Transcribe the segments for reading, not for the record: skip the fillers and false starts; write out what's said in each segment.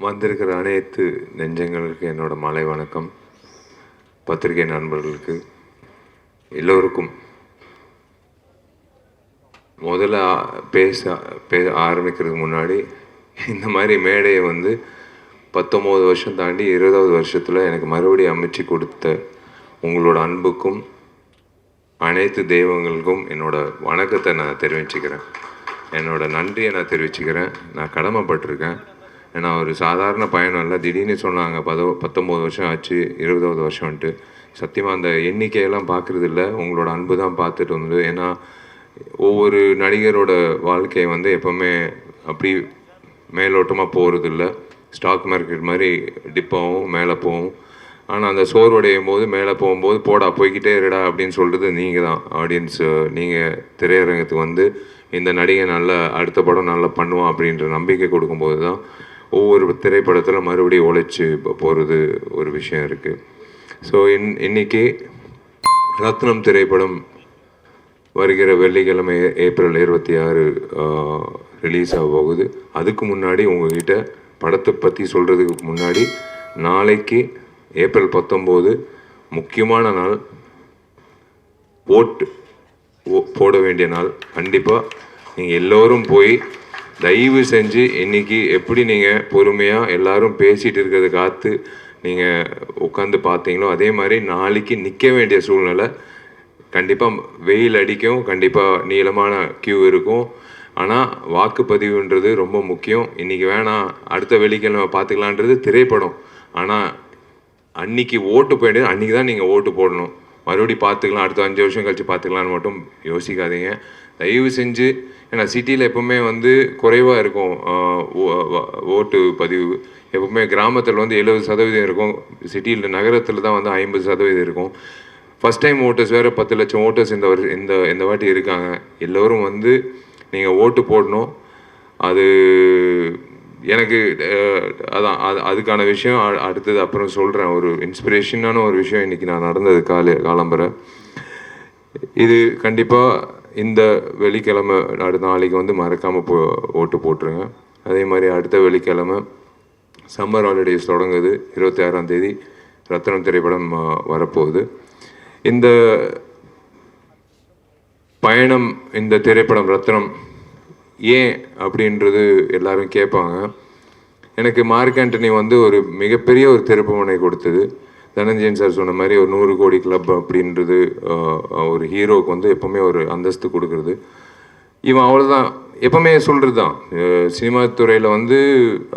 வந்திருக்கிற அனைத்து நெஞ்சங்களுக்கு என்னோட மாலை வணக்கம். பத்திரிகை நண்பர்களுக்கு எல்லோருக்கும் முதல்ல பேச ஆரம்பிக்கிறதுக்கு முன்னாடி இந்த மாதிரி மேடையை 19 வருஷம் தாண்டி 20வது வருஷத்தில் எனக்கு மறுபடியும் அமைச்சு கொடுத்த உங்களோட அன்புக்கும் அனைத்து தெய்வங்களுக்கும் என்னோட வணக்கத்தை நான் தெரிவிச்சுக்கிறேன். என்னோட நன்றியை நான் தெரிவிச்சுக்கிறேன். நான் கடமைப்பட்டிருக்கேன். ஏன்னா ஒரு சாதாரண பயணம் இல்லை. திடீர்னு சொன்னாங்க 19 வருஷம் ஆச்சு, 20வது வருஷம்ன்ட்டு. சத்தியமாக அந்த எண்ணிக்கையெல்லாம் பார்க்குறது இல்லை, உங்களோட அன்பு தான் பார்த்துட்டு வந்தது. ஏன்னா ஒவ்வொரு நடிகரோட வாழ்க்கை எப்போவுமே அப்படி மேலோட்டமாக போகிறது இல்லை. ஸ்டாக் மார்க்கெட் மாதிரி டிப்பாகவும் மேலே போகும். ஆனால் அந்த சோர்வடையும் போது மேலே போகும்போது போடா போய்கிட்டே இருடா அப்படின்னு சொல்கிறது நீங்கள் தான். ஆடியன்ஸ் நீங்கள் திரையரங்கத்துக்கு இந்த நடிகை நல்லா அடுத்த படம் நல்லா பண்ணுவான் அப்படின்ற நம்பிக்கை கொடுக்கும்போது தான் ஒவ்வொரு திரைப்படத்தில் மறுபடியும் உழைச்சி போகிறது ஒரு விஷயம் இருக்குது. ஸோ இன்றைக்கி ரத்னம் திரைப்படம் வருகிற வெள்ளிக்கிழமை ஏப்ரல் 26 ரிலீஸ் ஆக போகுது. அதுக்கு முன்னாடி உங்கள்கிட்ட படத்தை பற்றி சொல்கிறதுக்கு முன்னாடி நாளைக்கு ஏப்ரல் 19 முக்கியமான நாள், ஓட்டு போட வேண்டிய நாள். கண்டிப்பாக நீங்கள் எல்லோரும் போய் தயவு செஞ்சு இன்றைக்கி எப்படி நீங்கள் பொறுமையாக எல்லோரும் பேசிகிட்டு இருக்கிறத காத்து நீங்கள் உட்காந்து பார்த்தீங்களோ அதே மாதிரி நாளைக்கு நிற்க வேண்டிய சூழ்நிலை. கண்டிப்பாக வெயில் அடிக்கும், கண்டிப்பாக நீளமான கியூ இருக்கும். ஆனால் வாக்குப்பதிவுன்றது ரொம்ப முக்கியம். இன்றைக்கி வேணாம் அடுத்த வெள்ளிக்கிழமை பார்த்துக்கலான்றது திரைப்படம். ஆனால் அன்றைக்கி ஓட்டு போயிட்டு அன்றைக்கி தான் நீங்கள் ஓட்டு போடணும். மறுபடியும் பார்த்துக்கலாம், அடுத்த 5 வருஷம் கழித்து பார்த்துக்கலான்னு மட்டும் யோசிக்காதீங்க தயவு செஞ்சு. ஏன்னா சிட்டியில் எப்போவுமே குறைவாக இருக்கும் ஓட்டு பதிவு. எப்போவுமே கிராமத்தில் 70% இருக்கும், சிட்டியில் நகரத்தில் தான் 50% இருக்கும். ஃபஸ்ட் டைம் ஓட்டர்ஸ் வேறு 10 லட்சம் ஓட்டர்ஸ் இந்த வாட்டி இருக்காங்க. எல்லோரும் நீங்கள் ஓட்டு போடணும். அது எனக்கு அதுக்கான விஷயம் அடுத்தது அப்புறம் சொல்கிறேன். ஒரு இன்ஸ்பிரேஷனான ஒரு விஷயம் இன்றைக்கி நான் நடந்தது காலம்பரை. இது கண்டிப்பாக இந்த வெள்ளிக்கிழமை அடுத்த நாளைக்கு மறக்காமல் ஓட்டு போட்டுருங்க. அதே மாதிரி அடுத்த வெள்ளிக்கிழமை சம்மர் ஹாலிடேஸ் தொடங்குது. 26ஆம் தேதி ரத்னம் திரைப்படம் வரப்போகுது. இந்த பயணம், இந்த திரைப்படம் ரத்னம் ஏன் அப்படின்றது எல்லாரும் கேட்பாங்க. எனக்கு மார்க் ஆண்டனி ஒரு மிகப்பெரிய ஒரு திருப்புமுனை கொடுத்தது. தனஞ்சயன் சார் சொன்ன மாதிரி ஒரு 100 கோடி கிளப் அப்படின்றது ஒரு ஹீரோவுக்கு எப்போவுமே ஒரு அந்தஸ்து கொடுக்குறது. இவன் அவ்வளோதான் எப்போவுமே சொல்கிறது தான். சினிமா துறையில்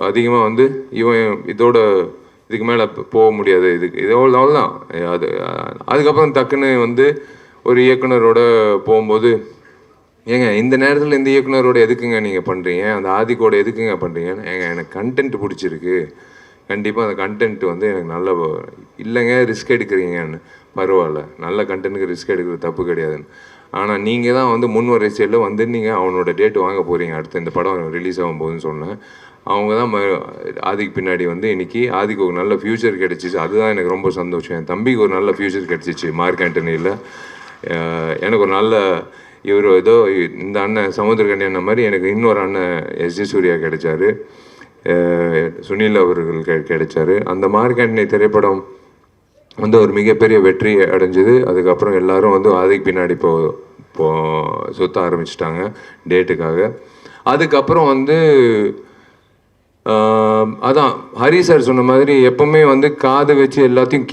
அதிகமாக இவன் இதுக்கு மேலே போக முடியாது, இது அவ்வளோதான். அதுக்கப்புறம் டக்குன்னு ஒரு இயக்குனரோட போகும்போது, ஏங்க இந்த நேரத்தில் இந்த இயக்குனரோட எதுக்குங்க நீங்கள் பண்ணுறீங்க, அந்த ஆதிக்கோட எதுக்குங்க பண்ணுறீங்கன்னு. ஏங்க எனக்கு கண்டென்ட் பிடிச்சிருக்கு, கண்டிப்பாக அந்த கண்டென்ட் எனக்கு நல்ல இல்லைங்க ரிஸ்க் எடுக்கிறீங்கன்னு. பரவாயில்ல, நல்ல கண்டென்ட்டுக்கு ரிஸ்க் எடுக்கிறது தப்பு கிடையாதுன்னு. ஆனால் நீங்கள் தான் முன் வரிசையில் நீங்கள் அவனோட டேட் வாங்க போகிறீங்க. அடுத்து இந்த படம் ரிலீஸ் ஆகும் போதுன்னு சொன்னேன். அவங்க தான் ஆதிக்கு பின்னாடி இன்றைக்கி ஆதிக்கு ஒரு நல்ல ஃப்யூச்சர் கிடச்சிச்சு. அதுதான் எனக்கு ரொம்ப சந்தோஷம். என் தம்பிக்கு ஒரு நல்ல ஃப்யூச்சர் கிடச்சிச்சு மார்க் ஆண்டனியில். எனக்கு ஒரு நல்ல இவர் ஏதோ இந்த அண்ணன் சமுத்திரகண்டி மாதிரி எனக்கு இன்னொரு அண்ணன் எஸ்ஜி சூர்யா கிடைச்சாரு, சுனில் அவர்கள் கிடைச்சாரு. அந்த மார்க் ஆண்டனி திரைப்படம் ஒரு மிகப்பெரிய வெற்றி அடைஞ்சது. அதுக்கப்புறம் எல்லோரும் ஆதிக்கு பின்னாடி சுற்ற ஆரம்பிச்சிட்டாங்க டேட்டுக்காக. அதுக்கப்புறம் அதான் ஹரி சார் சொன்ன மாதிரி எப்போவுமே காது வச்சு எல்லாத்தையும்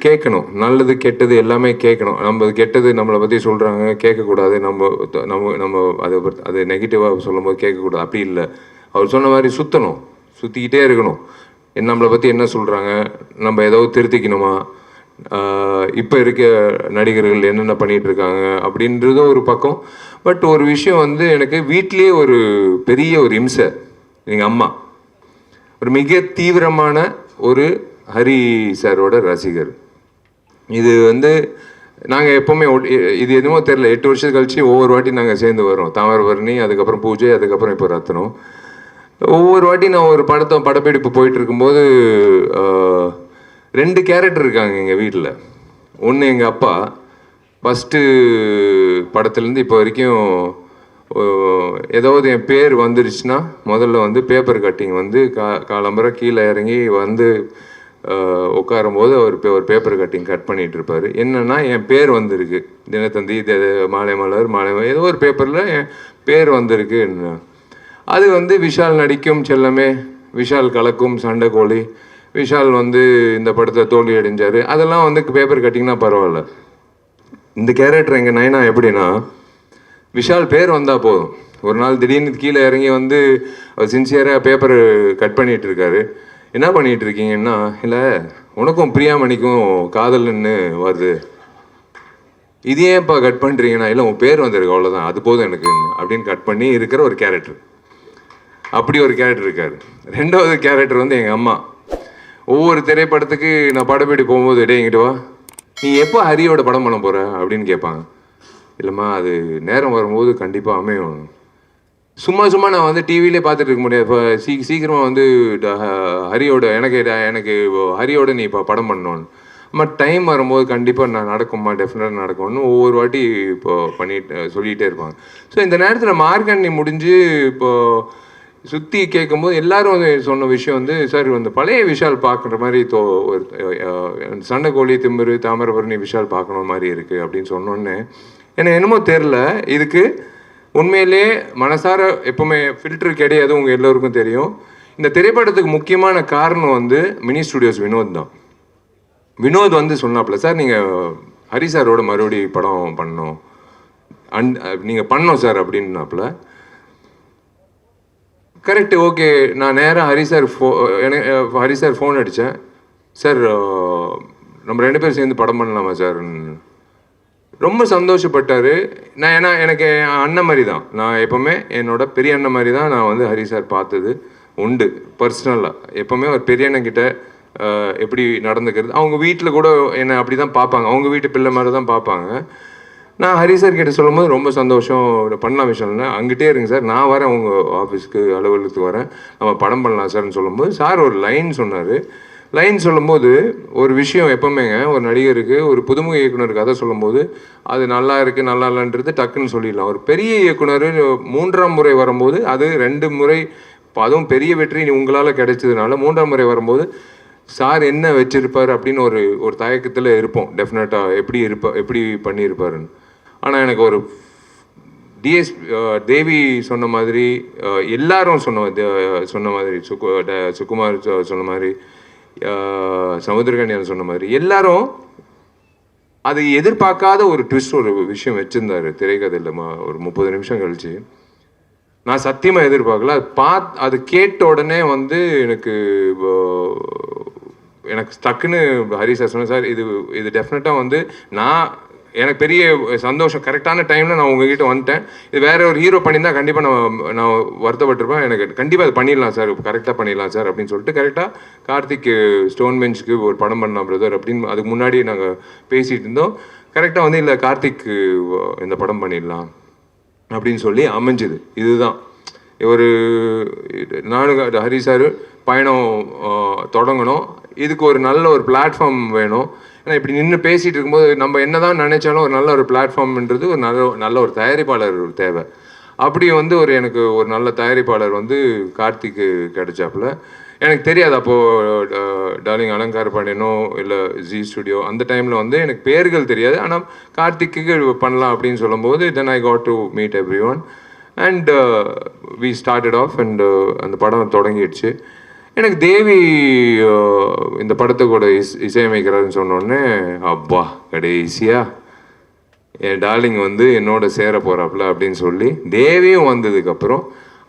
கேட்கணும். நல்லது கெட்டது எல்லாமே கேட்கணும். நம்ம கெட்டது நம்மளை பற்றி சொல்கிறாங்க, கேட்கக்கூடாது. நம்ம அது நெகட்டிவாக சொல்லும்போது கேட்கக்கூடாது. அப்படி இல்லை, அவர் சொன்ன மாதிரி சுற்றிக்கிட்டே இருக்கணும். நம்மளை பற்றி என்ன சொல்கிறாங்க, நம்ம ஏதாவது திருத்திக்கணுமா, இப்போ இருக்க நடிகர்கள் என்னென்ன பண்ணிகிட்ருக்காங்க அப்படின்றது ஒரு பக்கம். பட் ஒரு விஷயம் எனக்கு வீட்லேயே ஒரு பெரிய ஒரு இம்சை. எங்கள் அம்மா ஒரு மிக தீவிரமான ஒரு ஹரி சாரோட ரசிகர். இது நாங்கள் எப்போவுமே இது எதுவுமோ தெரில, 8 வருஷம் கழிச்சு ஒவ்வொரு வாட்டி நாங்கள் சேர்ந்து வரோம். தாமிரபரணி, அதுக்கப்புறம் பூஜை, அதுக்கப்புறம் இப்போ ரத்னம். ஒவ்வொரு வாட்டி நான் ஒரு படப்பிடிப்பு போயிட்டு இருக்கும்போது 2 கேரக்டர் இருக்காங்க எங்கள் வீட்டில். ஒன்று எங்கள் அப்பா ஃபஸ்ட்டு படத்துலேருந்து இப்போ வரைக்கும் ஏதாவது என் பேர் வந்துருச்சுன்னா முதல்ல வந்து பேப்பர் கட்டிங் வந்து காலம்பரை கீழே இறங்கி வந்து உட்காரும்போது ஒரு பேப்பர் கட்டிங் கட் பண்ணிகிட்டு இருப்பார். என்னென்னா என் பேர் வந்திருக்கு, தினத்தந்தி மாலை மலர் ஏதோ ஒரு பேப்பரில் என் பேர் வந்திருக்கு. அது வந்து விஷால் நடிக்கும் செல்லமே, விஷால் கலக்கும் சண்டைக்கோழி, விஷால் வந்து இந்த படத்தை தோல்வி அடைஞ்சார், அதெல்லாம் வந்து பேப்பர் கட்டிங்னா பரவாயில்ல. இந்த கேரக்டர் எங்கள் நயனா எப்படின்னா, விஷால் பேர் வந்தால் போதும். ஒரு நாள் திடீர்னு கீழே இறங்கி வந்து சின்சியராக பேப்பர் கட் பண்ணிகிட்டு இருக்காரு. என்ன பண்ணிகிட்டு இருக்கீங்கன்னா, இல்லை உனக்கும் பிரியாமணிக்கும் காதல்னு வருது, இது ஏன்ப்பா கட் பண்ணுறீங்கன்னா, இல்லை உன் பேர் வந்திருக்கு அவ்வளோதான், அது போதும் எனக்கு அப்படின்னு கட் பண்ணி இருக்கிற ஒரு கேரக்டர். அப்படி ஒரு கேரக்டர் இருக்கார். ரெண்டாவது கேரக்டர் வந்து எங்கள் அம்மா. ஒவ்வொரு திரைப்படத்துக்கு நான் படப்பிடி போகும்போது, டே இங்கிட்டு வா, நீ எப்போ ஹரியோட படம் பண்ண போகிற அப்படின்னு கேட்பாங்க. இல்லைம்மா அது நேரம் வரும்போது கண்டிப்பாக அமையும். சும்மா நான் வந்து டிவிலே பார்த்துட்டு இருக்க முடியாது. இப்போ சீக்கிரமாக வந்து எனக்கு ஹரியோட நீ இப்போ படம் பண்ணணும். அம்மா டைம் வரும்போது கண்டிப்பாக நான் நடக்கும்மா, டெஃபினட்டாக நடக்கும்னு ஒவ்வொரு வாட்டி இப்போ சொல்லிகிட்டே இருப்பாங்க. ஸோ இந்த நேரத்தில் மார்கண்ணி முடிஞ்சு இப்போது சுற்றி கேட்கும்போது எல்லாரும் வந்து சொன்ன விஷயம் வந்து, சார் வந்து பழைய விஷால் பார்க்குற மாதிரி ஒரு சண்டைக்கோழி, திமிரு, தாமிரபரணி விஷால் பார்க்கணும் மாதிரி இருக்குது அப்படின்னு சொன்னோன்னே எனக்கு என்னமோ தெரில. இதுக்கு உண்மையிலே மனசார எப்போவுமே ஃபில்டர் கிடையாது, உங்கள் எல்லோருக்கும் தெரியும். இந்த திரைப்படத்துக்கு முக்கியமான காரணம் வந்து மினி ஸ்டுடியோஸ் வினோத் தான். வினோத் வந்து சொன்னாப்புல, சார் நீங்கள் ஹரி சாரோட மறுபடி படம் பண்ணணும், நீங்கள் பண்ணோம் சார் அப்படின்னாப்புல. Correct, okay. நான் நேராக ஹரி சார் ஃபோன் அடித்தேன். சார் நம்ம 2 பேரும் சேர்ந்து படம் பண்ணலாமா சார்? ரொம்ப சந்தோஷப்பட்டார். ஏன்னா எனக்கு அண்ணன் மாதிரி தான், நான் எப்போவுமே என்னோட பெரிய அண்ணன் மாதிரி தான் நான் வந்து ஹரி சார் பார்த்தது உண்டு பர்சனலாக. எப்போவுமே ஒரு பெரிய அண்ணன்கிட்ட எப்படி நடந்துக்கிறது, அவங்க வீட்டில் கூட என்னை அப்படி தான் பார்ப்பாங்க, அவங்க வீட்டு பிள்ளை மாதிரி தான் பார்ப்பாங்க. நான் ஹரி சார் கிட்ட சொல்லும்போது ரொம்ப சந்தோஷம், பண்ணலாம் விஷயம்னா அங்கிட்டே இருங்க சார், நான் வரேன் உங்கள் ஆஃபீஸ்க்கு, அலுவலகத்துக்கு வரேன், நம்ம படம் பண்ணலாம் சார்னு சொல்லும்போது சார் ஒரு லைன் சொன்னார். லைன் சொல்லும்போது ஒரு விஷயம் எப்போவுமேங்க, ஒரு நடிகருக்கு ஒரு புதுமுக இயக்குனர் கதை சொல்லும்போது அது நல்லா இருக்குது நல்லா இல்லைன்றது டக்குன்னு சொல்லிடலாம். ஒரு பெரிய இயக்குனர் 3ஆம் முறை வரும்போது, அது 2 முறை, அதுவும் பெரிய வெற்றி உங்களால் கிடைச்சதுனால 3ஆம் முறை வரும்போது சார் என்ன வச்சுருப்பார் அப்படின்னு ஒரு தயக்கத்தில் இருப்போம் டெஃபினட்டாக, எப்படி பண்ணியிருப்பாருன்னு. ஆனால் எனக்கு ஒரு தேவி சொன்ன மாதிரி, எல்லாரும் சொன்ன மாதிரி, சுகுமார் சொன்ன மாதிரி, சமுத்திரகன்யான் சொன்ன மாதிரி, எல்லாரும் அது எதிர்பார்க்காத ஒரு ட்விஸ்ட், ஒரு விஷயம் வச்சுருந்தாரு திரைக்கதையில். ஒரு 30 நிமிஷம் கழிச்சு நான் சத்தியமாக எதிர்பார்க்கல. அது கேட்ட உடனே வந்து எனக்கு டக்குன்னு ஹரி சார் சொன்னேன், சார் இது டெஃபினட்டாக வந்து எனக்கு பெரிய சந்தோஷம், கரெக்டான டைமில் நான் உங்ககிட்ட வந்துட்டேன். இது வேற ஒரு ஹீரோ பண்ணியிருந்தால் கண்டிப்பாக நான் வருத்தப்பட்டிருப்பேன். எனக்கு கண்டிப்பாக அது பண்ணிடலாம் சார், கரெக்டாக பண்ணிடலாம் சார் அப்படின்னு சொல்லிட்டு கரெக்டாக கார்த்திக் ஸ்டோன் பெஞ்சுக்கு ஒரு படம் பண்ணலாம் பிரதர் அப்படின்னு அதுக்கு முன்னாடி நாங்கள் பேசிகிட்டு இருந்தோம். கரெக்டாக வந்து இல்லை கார்த்திக் இந்த படம் பண்ணிடலாம் அப்படின்னு சொல்லி அமைஞ்சுது. இதுதான் நானும் ஹரி சார் பயணம் தொடங்கணும். இதுக்கு ஒரு நல்ல ஒரு பிளாட்ஃபார்ம் வேணும். ஏன்னா இப்படி நின்று பேசிகிட்டு இருக்கும்போது நம்ம என்ன தான் நினைச்சாலும் ஒரு நல்ல ஒரு பிளாட்ஃபார்ம்ன்றது ஒரு நல்ல ஒரு தயாரிப்பாளர் தேவை. அப்படி வந்து எனக்கு ஒரு நல்ல தயாரிப்பாளர் வந்து கார்த்திக்கு கிடைச்சாப்புல. எனக்கு தெரியாது அப்போது டார்லிங் அலங்கார பாண்டியனோ இல்லை ஜி ஸ்டுடியோ அந்த டைமில் வந்து எனக்கு பேர்கள் தெரியாது. ஆனால் கார்த்திக்கு பண்ணலாம் அப்படின்னு சொல்லும்போது then I got to meet everyone and we started off and அந்த படம் தொடங்கிடுச்சு. எனக்கு தேவி இந்த படத்துக்கூட இசையமைக்கிறாருன்னு சொன்னோடனே அப்பா கடைசியாக என் டார்லிங் வந்து என்னோட சேர போகிறாப்புல அப்படின்னு சொல்லி தேவியும் வந்ததுக்கப்புறம்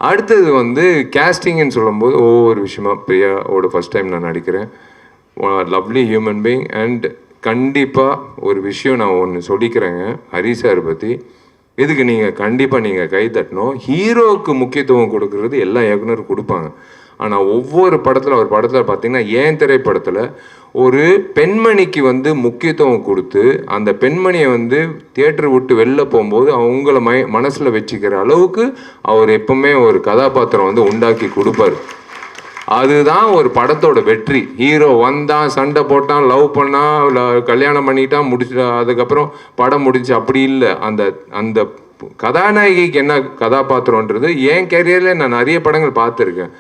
அடுத்தது வந்து கேஸ்டிங்னு சொல்லும்போது ஒவ்வொரு விஷயமா, பிரியாவோட ஃபஸ்ட் டைம் நான் நடிக்கிறேன், லவ்லி ஹியூமன் பீயிங். அண்ட் கண்டிப்பாக ஒரு விஷயம் நான் ஒன்று சொல்லிக்கிறேங்க ஹரி சார் பற்றி, இதுக்கு கண்டிப்பாக நீங்கள் கை தட்டணும். ஹீரோவுக்கு முக்கியத்துவம் கொடுக்கறது எல்லா இயக்குனரும் கொடுப்பாங்க. ஆனால் ஒவ்வொரு ஒரு படத்தில் பார்த்தீங்கன்னா ஏன் திரைப்படத்தில் ஒரு பெண்மணிக்கு வந்து முக்கியத்துவம் கொடுத்து அந்த பெண்மணியை வந்து தியேட்டர் விட்டு வெளில போகும்போது அவங்கள மனசில் வச்சுக்கிற அளவுக்கு அவர் எப்பவுமே ஒரு கதாபாத்திரம் வந்து உண்டாக்கி கொடுப்பார். அதுதான் ஒரு படத்தோட வெற்றி. ஹீரோ வந்தான், சண்டை போட்டான், லவ் பண்ணான், கல்யாணம் பண்ணிட்டான், அதுக்கப்புறம் படம் முடிஞ்சு அப்படி இல்லை. அந்த கதாநாயகிக்கு என்ன கதாபாத்திரன்றது என் கேரியரில் நான் நிறைய படங்கள் பார்த்துருக்கேன்.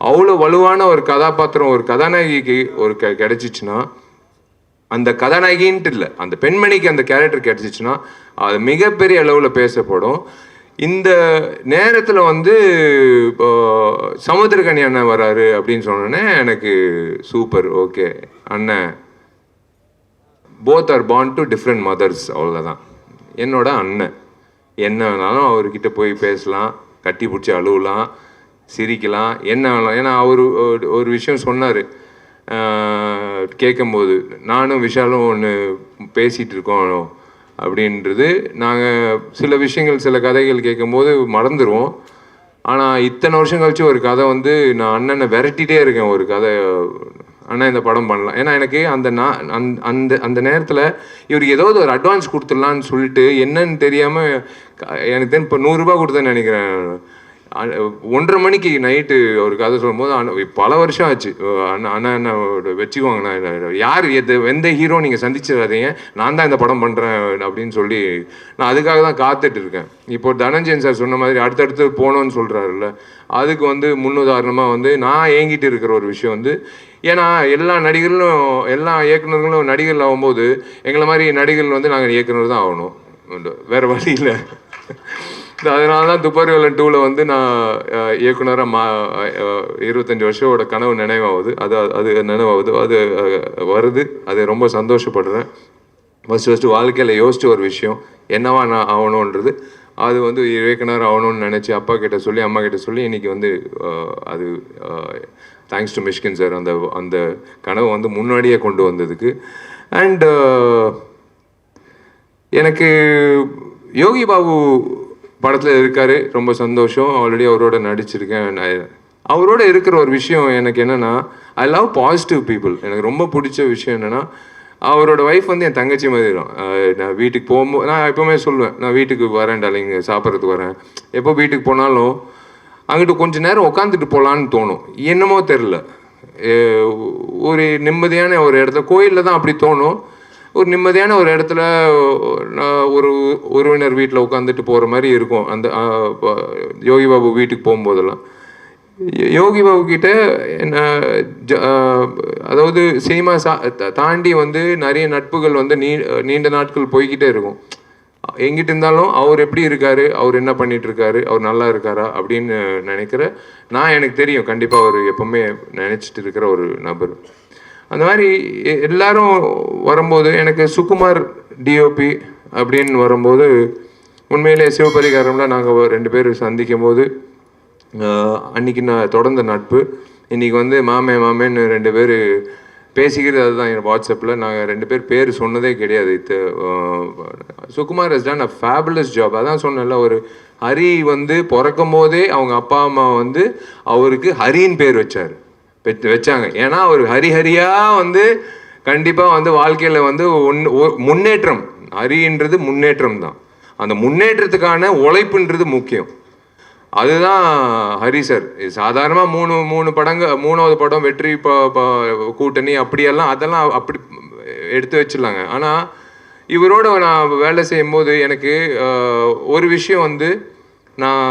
அவ்வளோ வலுவான ஒரு கதாபாத்திரம் ஒரு கதாநாயகிக்கு ஒரு கிடைச்சிச்சுன்னா, அந்த கதாநாயகின்ட்டு இல்லை, அந்த பெண்மணிக்கு அந்த கேரக்டர் கிடைச்சிச்சுன்னா அது மிகப்பெரிய அளவில் பேசப்படும். இந்த நேரத்தில் வந்து சமுத்திரக்கனி அண்ணன் வராரு அப்படின்னு சொன்னோன்னே எனக்கு சூப்பர், ஓகே அண்ணன், both are born to different mothers, அவ்வளோதான். என்னோட அண்ணன், என்ன வேணாலும் அவர்கிட்ட போய் பேசலாம், கட்டி பிடிச்சி அழுவலாம், சிரிக்கலாம், என்ன வேணாலும். ஏன்னா அவர் ஒரு விஷயம் சொன்னார் கேட்கும்போது, நானும் விஷாலும் ஒன்று பேசிகிட்டு இருக்கோம் அப்படின்றது. நாங்கள் சில விஷயங்கள் சில கதைகள் கேட்கும்போது மறந்துடுவோம். ஆனால் இத்தனை வருஷம் கழிச்சு ஒரு கதை வந்து நான் அண்ணனை விரட்டிகிட்டே இருக்கேன், ஒரு கதை அண்ணா இந்த படம் பண்ணலாம். ஏன்னா எனக்கு அந்த அந்த நேரத்தில் இவருக்கு ஏதாவது ஒரு அட்வான்ஸ் கொடுத்துடலான்னு சொல்லிட்டு என்னன்னு தெரியாமல் எனக்கு தெரியும் இப்போ 100 ரூபா கொடுத்தேன்னு நினைக்கிறேன். 1:30 மணிக்கு நைட்டு ஒரு கதை சொல்லும்போது பல வருஷம் ஆச்சு. அண்ணா என்ன வச்சுக்குவாங்கண்ணா, யார் எந்த ஹீரோ நீங்கள் சந்திச்சிடாதீங்க, நான் தான் இந்த படம் பண்ணுறேன் அப்படின்னு சொல்லி நான் அதுக்காக தான் காத்துட்டு இருக்கேன். இப்போ தனஞ்சயன் சார் சொன்ன மாதிரி அடுத்தடுத்து போகணும்னு சொல்கிறாருல்ல, அதுக்கு வந்து முன்னுதாரணமாக வந்து நான் ஏங்கிட்டு இருக்கிற ஒரு விஷயம் வந்து, ஏன்னா எல்லா நடிகர்களும் எல்லா இயக்குநர்களும் நடிகர்கள் ஆகும்போது எங்களை மாதிரி நடிகர்கள் வந்து நாங்கள் இயக்குனர் தான் ஆகணும், வேறு வழி இல்லை. அதனால தான் துப்பாரிவேலன் 2ல் வந்து நான் இயக்குனராக 25 வருஷோட கனவு நினைவாகுது. அது நினைவாகுது, அது வருது, அது ரொம்ப சந்தோஷப்படுறேன். ஃபஸ்ட்டு வாழ்க்கையில் யோசிச்ச ஒரு விஷயம் என்னவா நான் ஆகணுன்றது, அது வந்து இயக்குனர் ஆகணும்னு நினச்சி அப்பா கிட்ட சொல்லி அம்மா கிட்ட சொல்லி இன்றைக்கி வந்து அது தேங்க்ஸ் டு மிஷ்கின் சார் அந்த கனவை வந்து முன்னாடியே கொண்டு வந்ததுக்கு. அண்ட் எனக்கு யோகி பாபு படத்தில் இருக்கார், ரொம்ப சந்தோஷம். ஆல்ரெடி அவரோட நடிச்சிருக்கேன். அவரோட இருக்கிற ஒரு விஷயம் எனக்கு என்னென்னா, ஐ லவ் பாசிட்டிவ் பீப்புள். எனக்கு ரொம்ப பிடிச்ச விஷயம் என்னென்னா, அவரோட ஒய்ஃப் வந்து என் தங்கச்சி மாதிரி தான். நான் வீட்டுக்கு போகும்போது நான் எப்போவுமே சொல்லுவேன், நான் வீட்டுக்கு வரேன் டார்லிங், சாப்பிட்றதுக்கு வரேன். எப்போ வீட்டுக்கு போனாலும் அங்கிட்டு கொஞ்சம் நேரம் உட்காந்துட்டு போகலான்னு தோணும். என்னமோ தெரில, ஒரு நிம்மதியான ஒரு இடத்துல, கோயிலில் தான் அப்படி தோணும். ஒரு நிம்மதியான ஒரு இடத்துல ஒரு உறவினர் வீட்டில் உட்காந்துட்டு போகிற மாதிரி இருக்கும். அந்த யோகி பாபு வீட்டுக்கு போகும்போதெல்லாம் யோகி பாபு கிட்ட அதாவது சினிமா தாண்டி வந்து நிறைய நட்புகள் வந்து நீண்ட நாட்கள் போய்கிட்டே இருக்கும். எங்கிட்ட இருந்தாலும் அவர் எப்படி இருக்காரு, அவர் என்ன பண்ணிட்டு இருக்காரு, அவர் நல்லா இருக்காரா அப்படின்னு நினைக்கிற நான், எனக்கு தெரியும் கண்டிப்பாக அவர் எப்பவுமே நினச்சிட்டு இருக்கிற ஒரு நபர். அந்த மாதிரி எல்லாரும் வரும்போது எனக்கு சுகுமார் டிஓபி அப்படின்னு வரும்போது உண்மையிலே சிவபரிகாரம்ல நாங்கள் 2 பேர் சந்திக்கும் போது அன்றைக்கி நான் தொடர்ந்த நட்பு. இன்றைக்கி வந்து மாமேன்னு 2 பேர் பேசிக்கிறது. அதுதான் என் வாட்ஸ்அப்பில் நாங்கள் 2 பேர் சொன்னதே கிடையாது. Sukumar has done a fabulous job. அதான் சொன்னேன்ல, ஒரு ஹரி வந்து பிறக்கும் போதே அவங்க அப்பா அம்மா வந்து அவருக்கு ஹரின்னு பேர் வச்சாங்க. ஏன்னா அவர் ஹரியாக வந்து கண்டிப்பாக வந்து வாழ்க்கையில் வந்து முன்னேற்றம், ஹரின்றது முன்னேற்றம் தான். அந்த முன்னேற்றத்துக்கான உழைப்புன்றது முக்கியம். அதுதான் ஹரி சார். சாதாரணமாக 3 படங்கள், 3வது படம் வெற்றி கூட்டணி அப்படியெல்லாம் அதெல்லாம் அப்படி எடுத்து வச்சிடலாங்க. ஆனால் இவரோட நான் வேலை செய்யும்போது எனக்கு ஒரு விஷயம் வந்து, நான்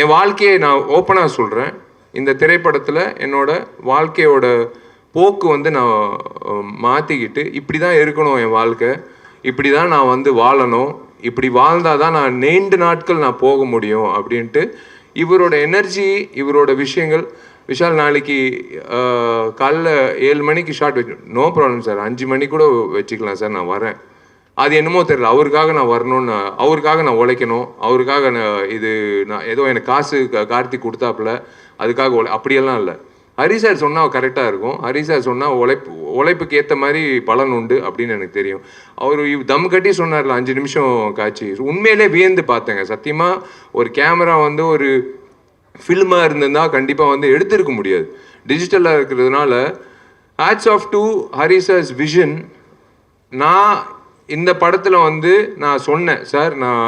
என் வாழ்க்கையை நான் ஓப்பனாக சொல்கிறேன், இந்த திரைப்படத்தில் என்னோட வாழ்க்கையோட போக்கு வந்து நான் மாற்றிக்கிட்டு இப்படி தான் இருக்கணும், என் வாழ்க்கை இப்படி தான் நான் வந்து வாழணும், இப்படி வாழ்ந்தால் தான் நான் நீண்ட நாட்கள் நான் போக முடியும் அப்படின்ட்டு இவரோட எனர்ஜி, இவரோட விஷயங்கள். விஷால் நாளைக்கு காலைல 7 மணிக்கு ஷார்ட் நோ ப்ராப்ளம் சார், 5 மணி கூட வச்சுக்கலாம் சார், நான் வரேன். அது என்னமோ தெரியல, அவருக்காக நான் வரணும்னு, அவருக்காக நான் உழைக்கணும், அவருக்காக நான் ஏதோ எனக்கு காசு கார்த்திக் கொடுத்தாப்புல அதுக்காக அப்படியெல்லாம் இல்லை. ஹரி சார் சொன்னால் கரெக்டாக இருக்கும், ஹரி சார் சொன்னால் உழைப்புக்கு ஏற்ற மாதிரி பலன் உண்டு அப்படின்னு எனக்கு தெரியும். அவர் தம் கட்டி சொன்னார்ல 5 நிமிஷம் காட்சி, உண்மையிலே வியந்து பார்த்தேங்க. சத்தியமாக ஒரு கேமரா வந்து ஒரு ஃபில்மாக இருந்திருந்தால் கண்டிப்பாக வந்து எடுத்திருக்க முடியாது. டிஜிட்டலாக இருக்கிறதுனால hats off to Hari sir's vision. நான் இந்த படத்தில் வந்து நான் சொன்னேன், சார் நான்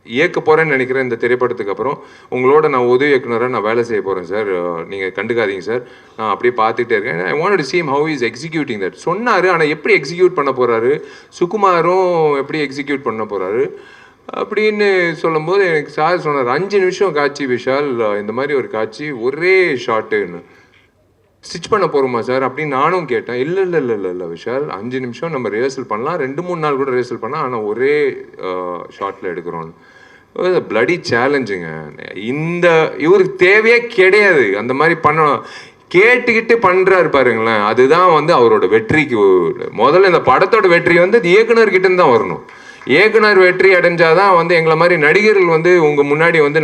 இயக்க போகிறேன்னு நினைக்கிறேன், இந்த திரைப்படத்துக்கு அப்புறம் உங்களோட நான் உதவி இயக்குனராக நான் வேலை செய்ய போகிறேன் சார், நீங்கள் கண்டுக்காதீங்க சார், நான் அப்படியே பார்த்துட்டே இருக்கேன். I want to see how he is executing that சொன்னார். ஆனால் எப்படி எக்ஸிக்யூட் பண்ண போகிறாரு, சுகுமாரும் எப்படி எக்ஸிக்யூட் பண்ண போகிறாரு, அப்படின்னு சொல்லும்போது எனக்கு சார் சொன்னார் 5 நிமிஷம் காட்சி விஷால், இந்த மாதிரி ஒரு காட்சி ஒரே ஷாட்டுன்னு ஸ்டிச் பண்ண போகிறோமா சார் அப்படின்னு நானும் கேட்டேன். இல்லை இல்லை இல்லை இல்லை இல்லை விஷால், 5 நிமிஷம் நம்ம ரிஹர்சல் பண்ணலாம், 2-3 நாள் கூட ரிஹர்சல் பண்ணலாம், ஆனால் ஒரே ஷார்ட்டில் எடுக்கிறோன்னு. பிளடி சேலஞ்சுங்க. இந்த இவருக்கு தேவையே கிடையாது அந்த மாதிரி பண்ணணும். கேட்டுக்கிட்டு பண்ணுறாரு பாருங்களேன், அதுதான் வந்து அவரோட வெற்றிக்கு. முதல்ல இந்த படத்தோட வெற்றி வந்து இயக்குனர்கிட்ட தான் வரணும். இயக்குனர் வெற்றி அடைஞ்சாதான் வந்து எங்களை மாதிரி நடிகர்கள் வந்து உங்கள் முன்னாடி வந்து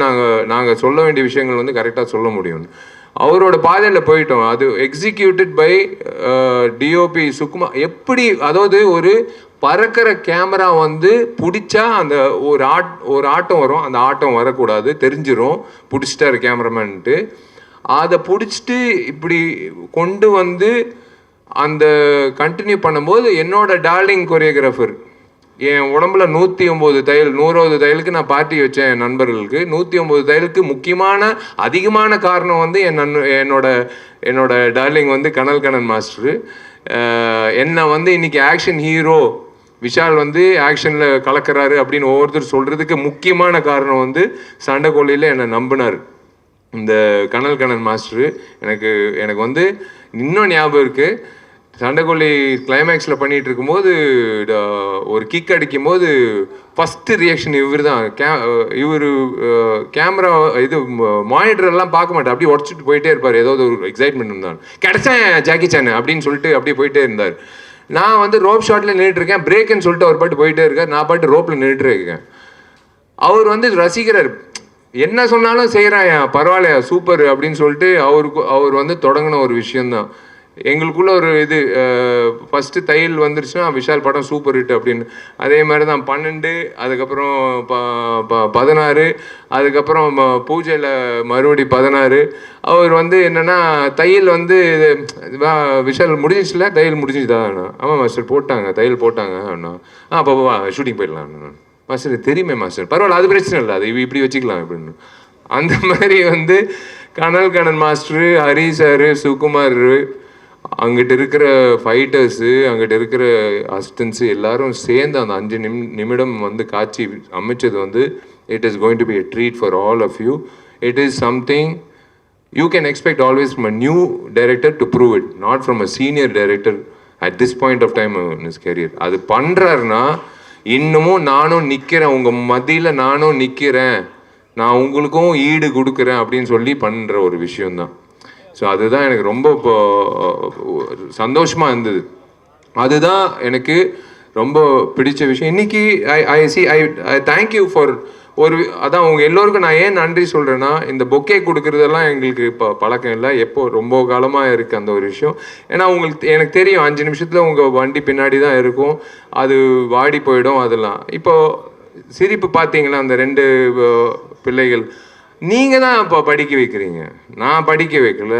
நாங்கள் சொல்ல வேண்டிய விஷயங்கள் வந்து கரெக்டாக சொல்ல முடியும். அவரோட பாதையில் போயிட்டோம். அது எக்ஸிக்யூட்டட் பை டிஓபி சுகுமார். எப்படி, அதாவது ஒரு பறக்கிற கேமரா வந்து பிடிச்சா அந்த ஒரு ஆட்டம் வரும், அந்த ஆட்டம் வரக்கூடாது, தெரிஞ்சிடும் பிடிச்சிட்டாரு கேமராமேன்ட்டு. அதை பிடிச்சிட்டு இப்படி கொண்டு வந்து அந்த கண்டினியூ பண்ணும்போது என்னோட டார்லிங் கொரியோகிராஃபர், என் உடம்புல 109 தையல், 100வது தையலுக்கு நான் பார்ட்டி வச்சேன் என் நண்பர்களுக்கு. 109 தையலுக்கு அதிகமான காரணம் வந்து என்னோட டார்லிங் வந்து கனல் கண்ணன் மாஸ்டரு. என்னை வந்து இன்னைக்கு ஆக்ஷன் ஹீரோ விஷால் வந்து ஆக்ஷனில் கலக்கிறாரு அப்படின்னு ஒவ்வொருத்தர் சொல்கிறதுக்கு முக்கியமான காரணம் வந்து சண்டைக்கோழியில் என்னை நம்பினார் இந்த கனல் கண்ணன் மாஸ்டரு. எனக்கு வந்து இன்னும் ஞாபகம் இருக்குது, சண்டைக்கோழி கிளைமேக்ஸில் பண்ணிகிட்டு இருக்கும்போது ஒரு கிக் அடிக்கும் போது ஃபஸ்ட்டு ரியாக்ஷன் இவர் தான். இவர் கேமரா இது மானிட்டரெல்லாம் பார்க்க மாட்டார், அப்படியே உடச்சிட்டு போயிட்டே இருப்பார். ஏதாவது ஒரு எக்ஸைட்மெண்ட் இருந்தால் கிடச்சேன் ஜாக்கி சான் அப்படின்னு சொல்லிட்டு அப்படியே போயிட்டே இருந்தார். நான் வந்து ரோப் ஷாட்டில் நின்றுட்டுருக்கேன், பிரேக்குன்னு சொல்லிட்டு அவர் பாட்டு போயிட்டே இருக்கார், நான் பாட்டு ரோப்பில் நின்றுட்டு இருக்கேன். அவர் வந்து ரசிக்கிறார், என்ன சொன்னாலும் செய்கிறாயா, பரவாயில்லையா, சூப்பர் அப்படின்னு சொல்லிட்டு அவர் வந்து தொடங்கின ஒரு விஷயந்தான். எங்களுக்குள்ள ஒரு இது, ஃபஸ்ட்டு தையல் வந்துருச்சுன்னா விஷால் படம் சூப்பர் ஹிட் அப்படின்னு. அதே மாதிரி தான் 12, அதுக்கப்புறம் 16, அதுக்கப்புறம் பூஜையில் மறுபடி 16. அவர் வந்து என்னென்னா தையல் வந்து விஷால் முடிஞ்சிச்சுல, தையல் முடிஞ்சிச்சுதான். ஆமாம் மாஸ்டர் போட்டாங்க, தையல் போட்டாங்க அண்ணா. அப்போ ஷூட்டிங் போயிடலாம் மாஸ்டர். தெரியுமே மாஸ்டர், பரவாயில்ல, அது பிரச்சனை இல்லை, அது இப்படி வச்சுக்கலாம் அப்படின்னு. அந்த மாதிரி வந்து கனல் கண்ணன் மாஸ்டரு, ஹரி சாரு, சுகுமார், அங்கிட்ட இருக்கிற ஃபைட்டர்ஸு, அங்கிட்ட இருக்கிற அசிஸ்டன்ஸு எல்லாரும் சேர்ந்து அந்த 5 நிமிடம் வந்து காட்சி அமைச்சது வந்து it is going to be a treat for all of you. It is something you can expect always from a new director to prove it, not from a senior director at this point of time in his career. அது பண்ணுறாருன்னா இன்னமும் நானும் நிற்கிறேன், உங்கள் மத்தியில் நானும் நிற்கிறேன், நான் உங்களுக்கும் ஈடு கொடுக்குறேன் அப்படின்னு சொல்லி பண்ணுற ஒரு விஷயந்தான். ஸோ அதுதான் எனக்கு ரொம்ப இப்போ சந்தோஷமாக இருந்தது. அதுதான் எனக்கு ரொம்ப பிடிச்ச விஷயம். இன்றைக்கி ஐ தேங்க்யூ ஃபார் அதான் உங்கள் எல்லோருக்கும் நான் ஏன் நன்றி சொல்கிறேன்னா, இந்த பொக்கே கொடுக்குறதெல்லாம் எங்களுக்கு இப்போ பழக்கம் இல்லை, எப்போ ரொம்ப காலமாக இருக்குது அந்த ஒரு விஷயம். ஏன்னா எனக்கு தெரியும் 5 நிமிஷத்தில் உங்கள் வண்டி பின்னாடி தான் இருக்கும், அது வாடி போயிடும். அதெல்லாம் இப்போது சிரிப்பு பார்த்தீங்கன்னா அந்த 2 பிள்ளைகள், நீங்கள் தான் இப்போ படிக்க வைக்கிறீங்க, நான் படிக்க வைக்கல,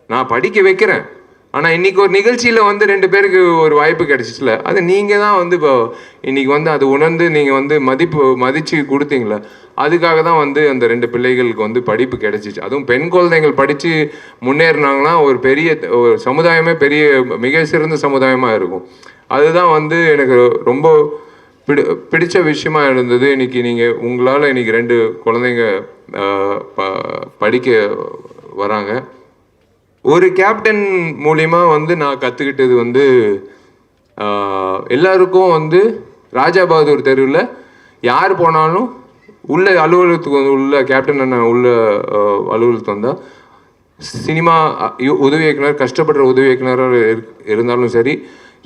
நான் படிக்க வைக்கிறேன். ஆனால் இன்றைக்கி ஒரு நிகழ்ச்சியில் வந்து 2 பேருக்கு ஒரு வாய்ப்பு கிடைச்சிச்சுல, அது நீங்கள் தான் வந்து இப்போ இன்றைக்கி வந்து அது உணர்ந்து நீங்கள் வந்து மதித்து கொடுத்தீங்களே, அதுக்காக தான் வந்து அந்த 2 பிள்ளைகளுக்கு வந்து படிப்பு கிடைச்சிச்சு. அதுவும் பெண் குழந்தைகள் படித்து முன்னேறினாங்கன்னா ஒரு பெரிய ஒரு சமுதாயமே மிக சிறந்த சமுதாயமாக இருக்கும். அதுதான் வந்து எனக்கு ரொம்ப பிடிச்ச விஷயமா இருந்தது. இன்றைக்கி உங்களால் இன்றைக்கி 2 குழந்தைங்க படிக்க வராங்க. ஒரு கேப்டன் மூலிமா வந்து நான் கற்றுக்கிட்டது வந்து எல்லாருக்கும் வந்து ராஜா பகதூர் தெருவில் யார் போனாலும் உள்ள அலுவலகத்துக்கு உள்ள கேப்டன் அண்ணன் உள்ள அலுவலகத்துக்கு வந்தால் சினிமா உதவி இயக்குனர், கஷ்டப்படுற உதவி இயக்குனராக இருந்தாலும் சரி,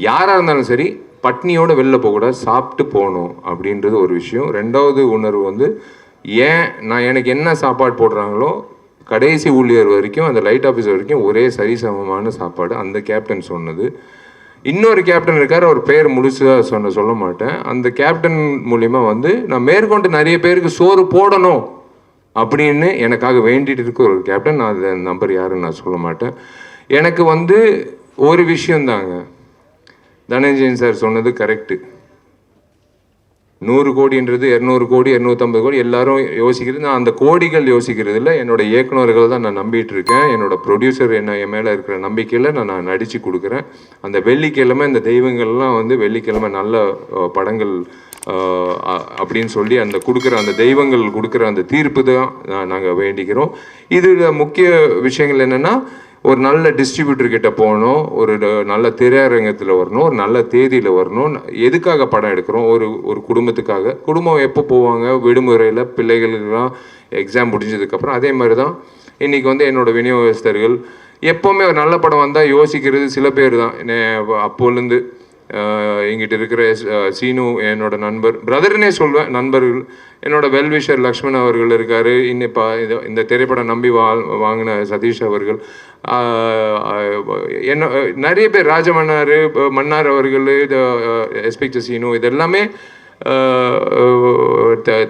யாராக இருந்தாலும் சரி, பட்னியோடு வெளில போகக்கூடாது, சாப்பிட்டு போகணும் அப்படின்றது ஒரு விஷயம். 2வது உணர்வு வந்து எனக்கு என்ன சாப்பாடு போடுறாங்களோ கடைசி ஊழியர் வரைக்கும், அந்த லைட் ஆஃபீஸர் வரைக்கும் ஒரே சரிசமமான சாப்பாடு, அந்த கேப்டன் சொன்னது. இன்னொரு கேப்டன் இருக்கார், அவர் பேர் முழுசாக சொல்ல மாட்டேன். அந்த கேப்டன் மூலிமா வந்து நான் மேற்கொண்டு நிறைய பேருக்கு சோறு போடணும் அப்படின்னு எனக்காக வேண்டிட்டு இருக்க ஒரு கேப்டன். நான் அந்த நம்பர் யாருன்னு நான் சொல்ல மாட்டேன். எனக்கு வந்து ஒரு விஷயந்தாங்க, தனஞ்சயன் சார் சொன்னது கரெக்டு. 100 கோடின்றது 200 கோடி 250 கோடி எல்லாரும் யோசிக்கிறது, நான் அந்த கோடிகள் யோசிக்கிறது இல்லை. என்னோட இயக்குநர்கள் தான் நான் நம்பிட்டு இருக்கேன். என்னோட ப்ரொடியூசர் என் மேலே இருக்கிற நம்பிக்கையில் நான் நடித்து கொடுக்குறேன். அந்த வெள்ளிக்கிழமை இந்த தெய்வங்கள்லாம் வந்து வெள்ளிக்கிழமை நல்ல படங்கள் அப்படின்னு சொல்லி அந்த கொடுக்குற அந்த தெய்வங்கள் கொடுக்குற அந்த தீர்ப்பு தான் நாங்கள் வேண்டிக்கிறோம். இதில் முக்கிய விஷயங்கள் என்னென்னா, ஒரு நல்ல டிஸ்ட்ரிபியூட்டர் கிட்ட போகணும், ஒரு நல்ல திரையரங்கத்தில் வரணும், ஒரு நல்ல தேதியில் வரணும். எதுக்காக படம் எடுக்கிறோம்? ஒரு குடும்பத்துக்காக. குடும்பம் எப்போ போவாங்க? விடுமுறையில், பிள்ளைகளுக்கெல்லாம் எக்ஸாம் முடிஞ்சதுக்கப்புறம். அதே மாதிரி தான் இன்றைக்கி வந்து என்னோடய விநியோகஸ்தர்கள் எப்போவுமே ஒரு நல்ல படம் வந்தால் யோசிக்கிறது சில பேர் தான். அப்போலேருந்து எங்கிட்ட இருக்கிற சீனு என்னோட நண்பர், பிரதர்னே சொல்வேன், நண்பர்கள், என்னோட வெல்விஷர் லக்ஷ்மண் அவர்கள் இருக்கார், இன்னிப்பா இந்த திரைப்படம் நம்பி வாங்கின சதீஷ் அவர்கள், என்ன நிறைய பேர், மன்னார் அவர்கள், எஸ்பிக்சர் சீனு, இது எல்லாமே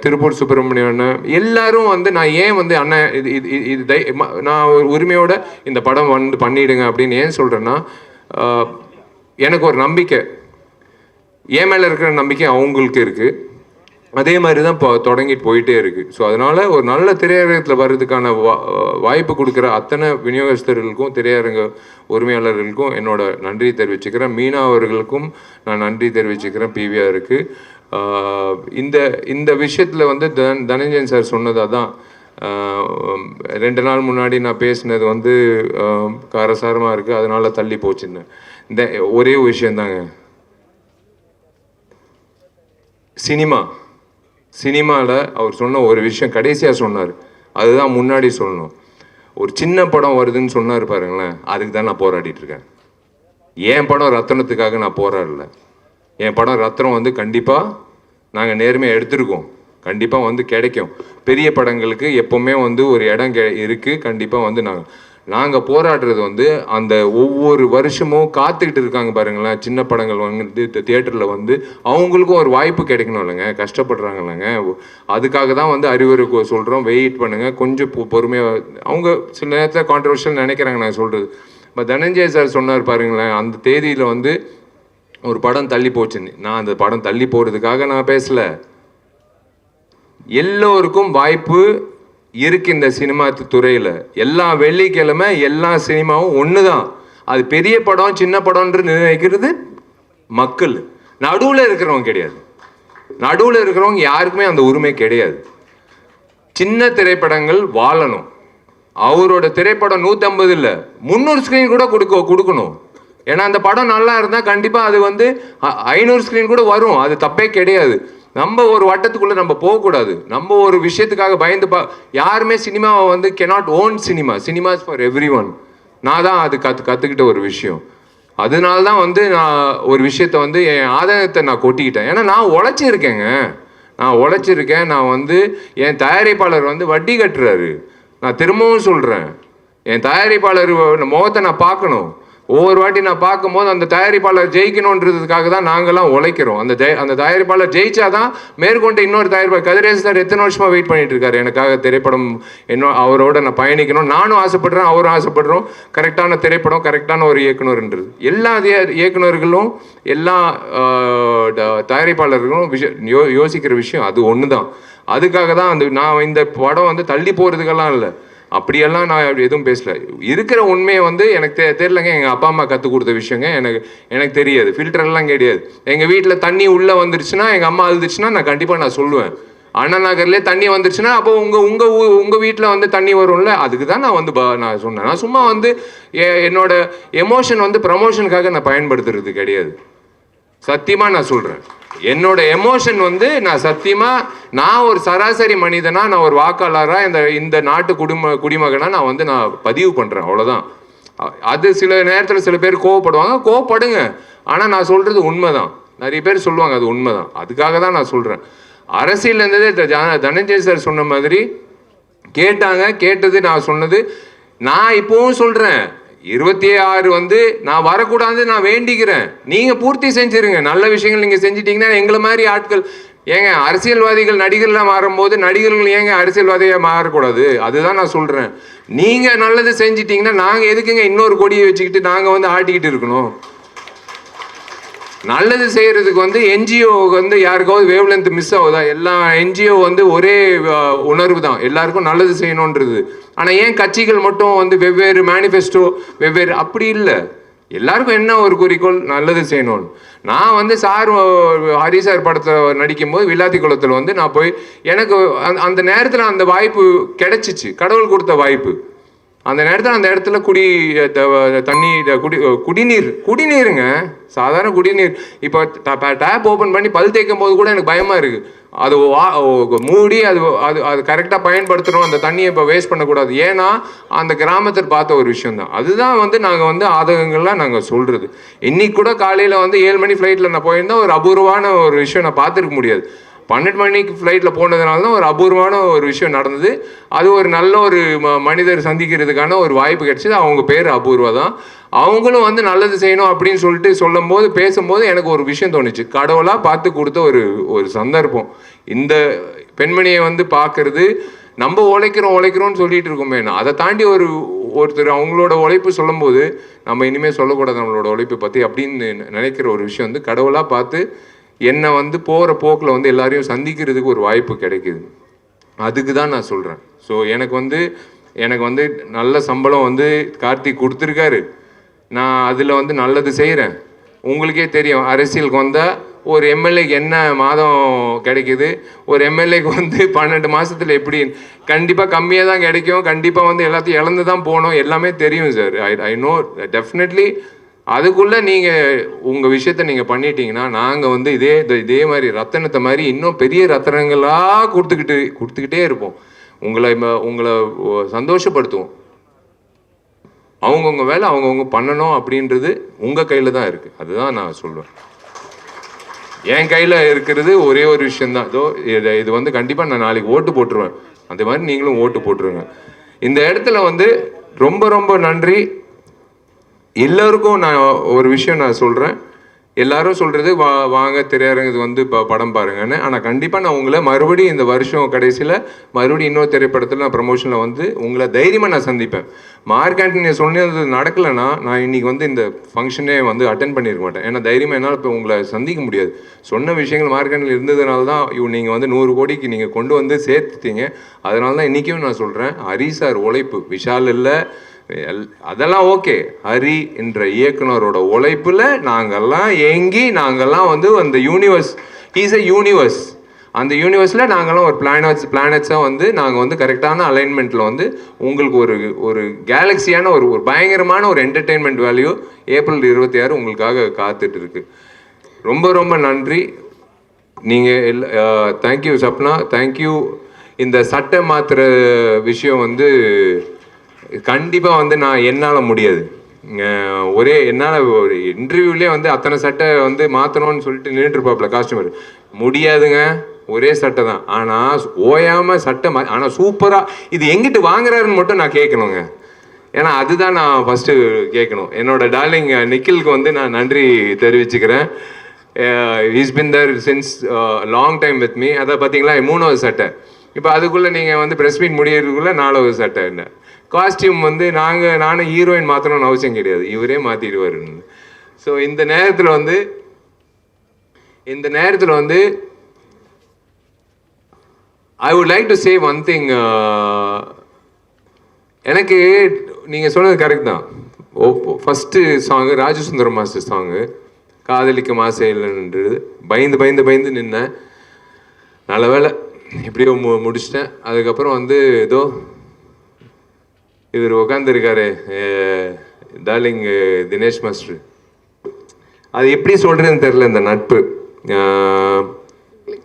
திருப்பூர் சுப்பிரமணியம் அண்ணன், எல்லாரும் வந்து நான் ஏன் வந்து அண்ணன் இது நான் ஒரு உரிமையோட இந்த படம் வந்து பண்ணிடுங்க அப்படின்னு ஏன் சொல்கிறேன்னா, எனக்கு ஒரு நம்பிக்கை, என் மேலே இருக்கிற நம்பிக்கை அவங்களுக்கு இருக்குது. அதே மாதிரி தான் இப்போ தொடங்கிட்டு போயிட்டே இருக்குது. ஸோ அதனால் ஒரு நல்ல திரையரங்கத்தில் வர்றதுக்கான வாய்ப்பு கொடுக்குற அத்தனை விநியோகஸ்தர்களுக்கும் திரையரங்க உரிமையாளர்களுக்கும் என்னோட நன்றி தெரிவிச்சுக்கிறேன். மீனா அவர்களுக்கும் நான் நன்றி தெரிவிச்சுக்கிறேன். பிவிஆருக்கு இந்த விஷயத்தில் வந்து தனஞ்சயன் சார் சொன்னது அதான். 2 நாள் முன்னாடி நான் பேசினது வந்து காரசாரமாக இருக்குது, அதனால் தள்ளி போச்சுன்னு. இந்த ஒரே விஷயந்தாங்க, சினிமாவில் அவர் சொன்ன ஒரு விஷயம் கடைசியாக சொன்னார், அதுதான் முன்னாடி சொல்லணும். ஒரு சின்ன படம் வருதுன்னு சொன்னார் பாருங்களேன், அதுக்கு தான் நான் போராடிட்டு இருக்கேன். என் படம் ரத்தனத்துக்காக நான் போராடல. என் படம் ரத்னம் வந்து கண்டிப்பாக நாங்கள் நேர்மையாக எடுத்திருக்கோம், கண்டிப்பாக வந்து கிடைக்கும். பெரிய படங்களுக்கு எப்போவுமே வந்து ஒரு இடம் இருக்குது. கண்டிப்பாக வந்து நாங்கள் போராடுறது வந்து அந்த ஒவ்வொரு வருஷமும் காத்துக்கிட்டு இருக்காங்க பாருங்களேன், சின்ன படங்கள் வந்து தியேட்டரில் வந்து அவங்களுக்கும் ஒரு வாய்ப்பு கிடைக்கணும் இல்லைங்க, கஷ்டப்படுறாங்க இல்லைங்க. அதுக்காக தான் வந்து அறிவுரை சொல்கிறோம், வெயிட் பண்ணுங்கள், கொஞ்சம் பொறுமையாக. அவங்க சில நேரத்தில் கான்ட்ரவர்ஷியல் நினைக்கிறாங்க நான் சொல்கிறது. இப்போ தனஞ்சய் சார் சொன்னார் பாருங்களேன், அந்த தேதியில் வந்து ஒரு படம் தள்ளி போச்சுன்னு. நான் அந்த படம் தள்ளி போகிறதுக்காக நான் பேசலை. எல்லோருக்கும் வாய்ப்பு இருக்கு இந்த சினிமா துறையில். எல்லா வெள்ளிக்கிழமை எல்லா சினிமாவும் ஒன்று தான். அது பெரிய படம் சின்ன படம்ன்று நிர்ணயிக்கிறது மக்கள். நடுவில் இருக்கிறவங்க கிடையாது. நடுவில் இருக்கிறவங்க யாருக்குமே அந்த உரிமை கிடையாது. சின்ன திரைப்படங்கள் வாழணும். அவரோட திரைப்படம் 150 இல்லை 300 ஸ்க்ரீன் கூட கொடுக்கணும். ஏன்னா அந்த படம் நல்லா இருந்தால் கண்டிப்பாக அது வந்து 500 ஸ்க்ரீன் கூட வரும். அது தப்பே கிடையாது. நம்ம ஒரு வட்டத்துக்குள்ளே நம்ம போகக்கூடாது. நம்ம ஒரு விஷயத்துக்காக பயந்து யாருமே சினிமாவை வந்து cannot own cinemas for every one. நான் தான் அது கற்றுக்கிட்ட ஒரு விஷயம். அதனால தான் வந்து நான் ஒரு விஷயத்த வந்து என் ஆதாயத்தை நான் கொட்டிக்கிட்டேன். ஏன்னா நான் உழைச்சிருக்கேங்க, நான் வந்து என் தயாரிப்பாளர் வந்து வட்டி கட்டுறாரு. நான் திரும்பவும் சொல்கிறேன், என் தயாரிப்பாளர் முகத்தை நான் பார்க்கணும். ஒவ்வொரு வாட்டி நான் பார்க்கும்போது அந்த தயாரிப்பாளர் ஜெயிக்கணுன்றதுக்காக தான் நாங்கள்லாம் உழைக்கிறோம். அந்த தயாரிப்பாளர் ஜெயிச்சாதான் மேற்கொண்டு இன்னொரு தயாரிப்பாளர் கதிரேசன் சார் எத்தனை வருஷமாக வெயிட் பண்ணிட்டு இருக்காரு எனக்காக திரைப்படம் அவரோட நான் பயணிக்கணும். நானும் ஆசைப்படுறேன், அவரும் ஆசைப்படுறோம். கரெக்டான திரைப்படம், கரெக்டான ஒரு இயக்குனர்ன்றது. எல்லா இயக்குனர்களும் எல்லா தயாரிப்பாளர்களும் யோசிக்கிற விஷயம் அது ஒன்று தான். அதுக்காக தான் நான் இந்த படம் வந்து தள்ளி போகிறதுக்கெல்லாம் இல்லை, அப்படியெல்லாம் நான் எதுவும் பேசல. இருக்கிற உண்மையை வந்து எனக்கு தெரியலங்க. எங்கள் அப்பா அம்மா கற்றுக் கொடுத்த விஷயங்க எனக்கு தெரியாது. ஃபில்டர்லாம் கிடையாது. எங்கள் வீட்டில் தண்ணி உள்ளே வந்துருச்சுன்னா, எங்கள் அம்மா அழுதுச்சுன்னா நான் கண்டிப்பாக நான் சொல்லுவேன். அண்ணா நகர்லேயே தண்ணி வந்துருச்சுன்னா அப்போ உங்கள் வீட்டில் வந்து தண்ணி வரும்ல, அதுக்கு தான் நான் வந்து நான் சொன்னேன். நான் சும்மா வந்து என்னோட எமோஷன் வந்து ப்ரமோஷனுக்காக நான் பயன்படுத்துறது கிடையாது. சத்தியமாக நான் சொல்கிறேன், என்னோட எமோஷன் வந்து நான் சத்தியமாக நான் ஒரு சராசரி மனிதனா, நான் ஒரு வாக்காளராக இந்த நாட்டு குடிமகனாக நான் வந்து நான் பதிவு பண்ணுறேன், அவ்வளோதான். அது சில நேரத்தில் சில பேர் கோவப்படுங்க. ஆனால் நான் சொல்கிறது உண்மை தான். நிறைய பேர் சொல்லுவாங்க அது உண்மை தான். அதுக்காக தான் நான் சொல்கிறேன். அரசியல் இருந்ததே தனஞ்சய் சார் சொன்ன மாதிரி கேட்டது நான் சொன்னது. நான் இப்போவும் சொல்கிறேன், 26 வந்து நான் வரக்கூடாது நான் வேண்டிக்கிறேன். நீங்கள் பூர்த்தி செஞ்சுருங்க. நல்ல விஷயங்கள் நீங்கள் செஞ்சிட்டிங்கன்னா எங்களை மாதிரி ஆட்கள் ஏங்க அரசியல்வாதிகள் நடிகர்லாம் மாறும்போது நடிகர்கள் ஏங்க அரசியல்வாதியாக மாறக்கூடாது? அதுதான் நான் சொல்கிறேன். நீங்கள் நல்லது செஞ்சிட்டிங்கன்னா நாங்கள் எதுக்குங்க இன்னொரு கொடியை வச்சுக்கிட்டு நாங்கள் வந்து ஆட்டிக்கிட்டு இருக்கணும்? நல்லது செய்கிறதுக்கு வந்து என்ஜிஓ வந்து யாருக்காவது வேவ் லென்த் மிஸ் ஆகுதா? எல்லா என்ஜிஓ வந்து ஒரே உணர்வு தான், எல்லாருக்கும் நல்லது செய்யணுன்றது. ஆனால் ஏன் கட்சிகள் மட்டும் வந்து வெவ்வேறு மேனிஃபெஸ்டோ வெவ்வேறு? அப்படி இல்லை. எல்லாருக்கும் என்ன ஒரு குறிக்கோள், நல்லது செய்யணும்னு. நான் வந்து ஹரி சார் படத்தில் நடிக்கும்போது வில்லாத்தி குளத்தில் வந்து நான் போய் எனக்கு அந்த நேரத்தில் அந்த வாய்ப்பு கிடைச்சிச்சு, கடவுள் கொடுத்த வாய்ப்பு. அந்த நேரத்தில் அந்த இடத்துல தண்ணி குடிநீருங்க, சாதாரண குடிநீர். இப்போ டேப் ஓப்பன் பண்ணி பல் தேய்க்கும் போது கூட எனக்கு பயமாக இருக்குது. அது மூடி அது அது அது கரெக்டாக பயன்படுத்தணும், அந்த தண்ணியை இப்போ வேஸ்ட் பண்ணக்கூடாது. ஏன்னா அந்த கிராமத்தில் பார்த்த ஒரு விஷயந்தான். அதுதான் வந்து நாங்கள் வந்து ஆதகங்கள்லாம் நாங்கள் சொல்கிறது. இன்னைக்கு கூட காலையில் வந்து 7 மணி ஃப்ளைட்டில் நான் போயிருந்தேன். ஒரு அபூர்வமான ஒரு விஷயம் நான் பார்த்துருக்க முடியாது. 12 மணிக்கு ஃப்ளைட்டில் போனதுனால தான் ஒரு அபூர்வமான ஒரு விஷயம் நடந்தது. அது ஒரு நல்ல ஒரு மனிதர் சந்திக்கிறதுக்கான ஒரு வாய்ப்பு கிடைச்சிது. அவங்க பேர் அபூர்வா தான். அவங்களும் வந்து நல்லது செய்யணும் அப்படின்னு சொல்லிட்டு சொல்லும்போது பேசும்போது எனக்கு ஒரு விஷயம் தோணுச்சு. கடவுளாக பார்த்து கொடுத்த ஒரு சந்தர்ப்பம். இந்த பெண்மணியை வந்து பார்க்கறது, நம்ம உழைக்கிறோம்னு சொல்லிட்டு இருக்கோமே, அதை தாண்டி ஒருத்தர் அவங்களோட உழைப்பு சொல்லும்போது நம்ம இனிமேல் சொல்லக்கூடாது நம்மளோட உழைப்பை பற்றி அப்படின்னு நினைக்கிற ஒரு விஷயம் வந்து கடவுளாக பார்த்து என்னை வந்து போகிற போக்கில் வந்து எல்லாரையும் சந்திக்கிறதுக்கு ஒரு வாய்ப்பு கிடைக்குது. அதுக்கு தான் நான் சொல்கிறேன். ஸோ எனக்கு வந்து நல்ல சம்பளம் வந்து கார்த்திக் கொடுத்துருக்காரு. நான் அதில் வந்து நல்லது செய்கிறேன். உங்களுக்கே தெரியும், அரசியலுக்கு வந்தால் ஒரு எம்எல்ஏக்கு என்ன மாதம் கிடைக்குது, ஒரு எம்எல்ஏக்கு வந்து 12 மாதத்தில் எப்படி, கண்டிப்பாக கம்மியாக தான் கிடைக்கும். கண்டிப்பாக வந்து எல்லாத்தையும் இழந்து தான் போகணும். எல்லாமே தெரியும் சார். I know definitely. அதுக்குள்ளே நீங்கள் உங்கள் விஷயத்த நீங்கள் பண்ணிட்டீங்கன்னா நாங்கள் வந்து இதே மாதிரி ரத்தனத்தை மாதிரி இன்னும் பெரிய ரத்தனங்களாக கொடுத்துக்கிட்டே இருப்போம். உங்களை சந்தோஷப்படுத்துவோம். அவங்கவுங்க வேலை அவங்கவுங்க பண்ணணும் அப்படின்றது உங்கள் கையில் தான் இருக்குது. அதுதான் நான் சொல்லுவேன். என் கையில் இருக்கிறது ஒரே ஒரு விஷயந்தான். இது வந்து கண்டிப்பாக நான் நாளைக்கு ஓட்டு போட்டுருவேன். அந்த மாதிரி நீங்களும் ஓட்டு போட்டுருங்க. இந்த இடத்துல வந்து ரொம்ப ரொம்ப நன்றி. எல்லோருக்கும் நான் ஒரு விஷயம் நான் சொல்கிறேன். எல்லாரும் சொல்கிறது வாங்க திரையரங்குக்கு வந்து இப்போ படம் பாருங்கன்னு. ஆனால் கண்டிப்பாக நான் உங்களை மறுபடியும் இந்த வருஷம் கடைசியில் மறுபடியும் இன்னொரு திரைப்படத்தில் நான் ப்ரமோஷனில் வந்து உங்களை தைரியமாக நான் சந்திப்பேன். மார்க் ஆண்டனி சொன்னது நடக்கலைன்னா நான் இன்றைக்கி வந்து இந்த ஃபங்க்ஷனே வந்து அட்டென்ட் பண்ணியிருக்க மாட்டேன். ஏன்னா தைரியமாக என்னால் இப்போ உங்களை சந்திக்க முடியாது. சொன்ன விஷயங்கள் மார்க் ஆண்டனி இருந்ததுனால தான் நீங்கள் வந்து 100 கோடிக்கு நீங்கள் கொண்டு வந்து சேர்த்துட்டீங்க. அதனால தான் இன்றைக்கும் நான் சொல்கிறேன், ஹரி சார் உழைப்பு, விஷால் இல்லை, அதெல்லாம் ஓகே. ஹரி என்ற இயக்குனரோட உழைப்புல நாங்கெல்லாம் வந்து அந்த யூனிவர்ஸ், இஸ் எ யூனிவர்ஸ். அந்த யூனிவர்ஸ்ல நாங்கெல்லாம் ஒரு பிளானட்ஸாக வந்து நாங்கள் வந்து கரெக்டான அலைன்மெண்ட்ல வந்து உங்களுக்கு ஒரு கேலக்சியான ஒரு பயங்கரமான ஒரு என்டர்டெயின்மெண்ட் வேல்யூ ஏப்ரல் 26 உங்களுக்காக காத்துட்டு இருக்கு. ரொம்ப ரொம்ப நன்றி. நீங்கள் தேங்க்யூ சப்னா, தேங்க்யூ. இந்த சட்டை மாற்றுற விஷயம் வந்து கண்டிப்பாக வந்து என்னால் முடியாது. என்னால் ஒரு இன்டர்வியூலேயே வந்து அத்தனை சட்டை வந்து மாற்றணும்னு சொல்லிட்டு நின்றுட்டுருப்பாப்புல காஸ்டியூமர். முடியாதுங்க, ஒரே சட்டை தான். ஆனால் ஓயாமல் சட்டை ஆனால் சூப்பராக இது எங்கிட்டு வாங்குறாருன்னு மட்டும் நான் கேட்கணுங்க. ஏன்னா அதுதான் நான் ஃபஸ்ட்டு கேட்கணும். என்னோட டார்லிங் நிக்கிலுக்கு வந்து நான் நன்றி தெரிவிச்சுக்கிறேன். Is been there since long time with me. அதை பார்த்தீங்களா, 3வது சட்டை. இப்போ அதுக்குள்ளே நீங்கள் வந்து ப்ரெஸ் மீட் முடியறதுக்குள்ளே 4வது சட்டை. என்ன காஸ்டியூம் வந்து நானும் ஹீரோயின் மாற்றணும்னு அவசியம் கிடையாது, இவரே மாற்றிடுவார். ஸோ இந்த நேரத்தில் வந்து I would like to say one thing. எனக்கு நீங்கள் சொன்னது கரெக்ட் தான். First song Rajasundaram master song காதலிக்க மாசே இல்லைன்றது பயந்து நின்னேன். நல்ல வேலை இப்படியோ முடிச்சிட்டேன். அதுக்கப்புறம் வந்து ஏதோ இவர் உட்காந்துருக்காரு டார்லிங் தினேஷ் மாஸ்டர். அது எப்படி சொல்கிறதுன்னு தெரில. இந்த நட்பு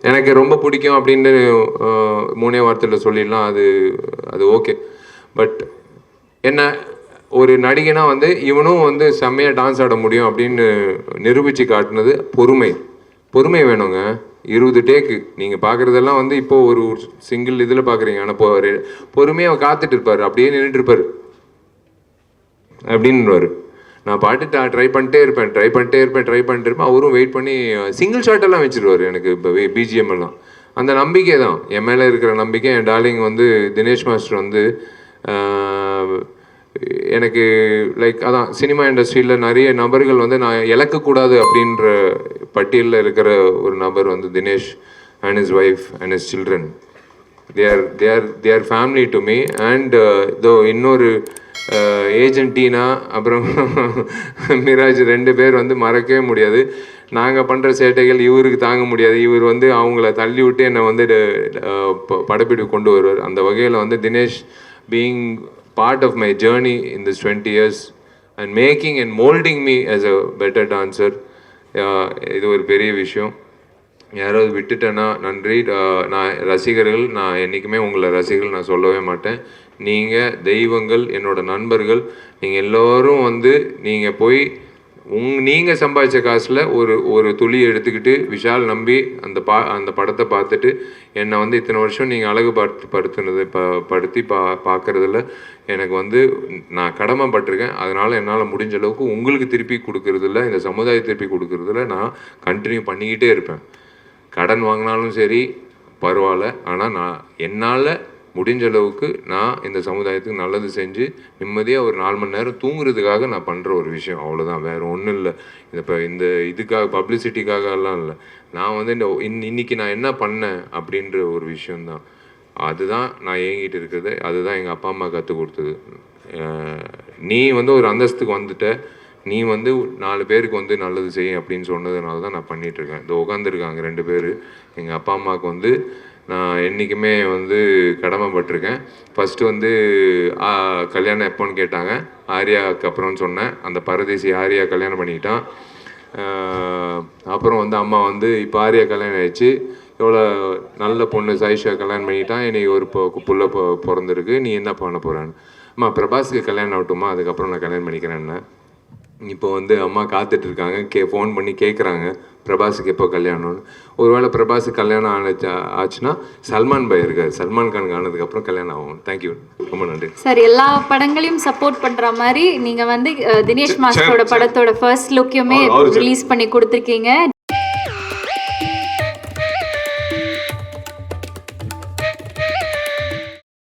எனக்கு ரொம்ப பிடிக்கும் அப்படின்னு 3 வார்த்தையில் சொல்லிடலாம். அது ஓகே. பட் என்ன ஒரு நடிகனா வந்து இவனும் வந்து செம்மையாக டான்ஸ் ஆட முடியும் அப்படின்னு நிரூபித்து காட்டினது பொறுமை வேணுங்க. 20 டேக்கு நீங்கள் பார்க்குறதெல்லாம் வந்து இப்போது ஒரு சிங்கிள் இதில் பார்க்குறீங்க. ஆனால் இப்போ பொறுமையாக காத்துட்டு இருப்பார், அப்படியே நின்றுட்டு இருப்பார் அப்படின்னுவார். நான் பாட்டு ட்ரை பண்ணிட்டே இருப்பேன். அவரும் வெயிட் பண்ணி சிங்கிள் ஷாட்டெல்லாம் வச்சுருவார் எனக்கு. இப்போ பிஜிஎம் எல்லாம் அந்த நம்பிக்கை தான் என் மேலே இருக்கிற நம்பிக்கை. என் டார்லிங் வந்து தினேஷ் மாஸ்டர் வந்து எனக்கு லைக் அதான் சினிமா இண்டஸ்ட்ரியில் நிறைய நபர்கள் வந்து நான் இழக்கக்கூடாது அப்படின்ற பட்டியலில் இருக்கிற ஒரு நபர் வந்து Dinesh and his wife and his children. they are family to me. And இன்னொரு ஏஜென்ட் டீனா அப்புறம் மிராஜ் 2 பேர் வந்து மறக்கவே முடியாது. நாங்கள் பண்ணுற சேட்டைகள் இவருக்கு தாங்க முடியாது. இவர் வந்து அவங்கள தள்ளி விட்டு என்னை வந்து படப்பிடிப்பு கொண்டு வருவார். அந்த வகையில் வந்து Dinesh being part of my journey in this 20 years and making and moulding me as a better dancer, இது ஒரு பெரிய விஷயம். யாராவது விட்டுட்டேன்னா நன்றி. நான் ரசிகர்கள், நான் என்றைக்குமே உங்களை ரசிகர்கள் நான் சொல்லவே மாட்டேன். நீங்கள் தெய்வங்கள், என்னோட நண்பர்கள். நீங்கள் எல்லோரும் வந்து நீங்கள் போய் நீங்கள் சம்பாதிச்ச காசில் ஒரு துளி எடுத்துக்கிட்டு விஷால் நம்பி அந்த படத்தை பார்த்துட்டு என்னை வந்து இத்தனை வருஷம் நீங்கள் அழகு படுத்தி பார்க்குறதுல எனக்கு வந்து நான் கடமைப்பட்டிருக்கேன். அதனால் என்னால் முடிஞ்ச அளவுக்கு உங்களுக்கு திருப்பி கொடுக்குறதில்ல, இந்த சமுதாயத்தை திருப்பி கொடுக்குறதில்ல நான் கண்டினியூ பண்ணிக்கிட்டே இருப்பேன். கடன் வாங்கினாலும் சரி பரவாயில்ல, ஆனால் நான் என்னால் முடிஞ்ச அளவுக்கு நான் இந்த சமுதாயத்துக்கு நல்லது செஞ்சு நிம்மதியாக ஒரு 4 மணி நேரம் தூங்குறதுக்காக நான் பண்ணுற ஒரு விஷயம், அவ்வளோதான். வேறு ஒன்றும் இல்லை. இந்த இதுக்காக பப்ளிசிட்டிக்காகலாம் இல்லை. நான் வந்து இன்னைக்கு நான் என்ன பண்ணேன் அப்படின்ற ஒரு விஷயந்தான். அதுதான் நான் ஏங்கிட்டு இருக்கிறது. அதுதான் எங்கள் அப்பா அம்மா கற்றுக் கொடுத்தது. நீ வந்து ஒரு அந்தஸ்துக்கு வந்துட்ட, நீ வந்து 4 பேருக்கு வந்து நல்லது செய்யும் அப்படின்னு சொன்னதுனால தான் நான் பண்ணிகிட்ருக்கேன். இந்த உட்காந்துருக்காங்க 2 பேர். எங்கள் அப்பா அம்மாவுக்கு வந்து நான் என்றைக்குமே வந்து கடமைப்பட்டிருக்கேன். ஃபஸ்ட்டு வந்து கல்யாணம் எப்போன்னு கேட்டாங்க. ஆர்யாவுக்கு அப்புறம்னு சொன்னேன். அந்த பரதேசி ஆர்யா கல்யாணம் பண்ணிக்கிட்டான். அப்புறம் வந்து அம்மா வந்து இப்போ ஆர்யா கல்யாணம் ஆயிடுச்சு, எவ்வளோ நல்ல பொண்ணு சாயிஷா கல்யாணம் பண்ணிக்கிட்டான், இன்றைக்கி ஒரு புள்ள பிறந்திருக்கு, நீ என்ன பண்ண போகிறான்னு. அம்மா பிரபாஸுக்கு கல்யாணம் ஆகட்டுமா, அதுக்கப்புறம் நான் கல்யாணம் பண்ணிக்கிறேன்னு. இப்போ வந்து அம்மா காத்துட்ருக்காங்க, ஃபோன் பண்ணி கேட்குறாங்க பிரபாஸுக்கு எப்போ கல்யாணம்னு. ஒருவேளை பிரபாஸுக்கு கல்யாணம் ஆச்சுன்னா சல்மான் பாய் இருக்கார், சல்மான் கான் ஆனதுக்கப்புறம் கல்யாணம் ஆகும். தேங்க்யூ, ரொம்ப நன்றி சார். எல்லா படங்களையும் சப்போர்ட் பண்ணுற மாதிரி நீங்கள் வந்து தினேஷ் மாஸ்டரோட படத்தோட ஃபர்ஸ்ட் லுக்கையுமே ரிலீஸ் பண்ணி கொடுத்துருக்கீங்க.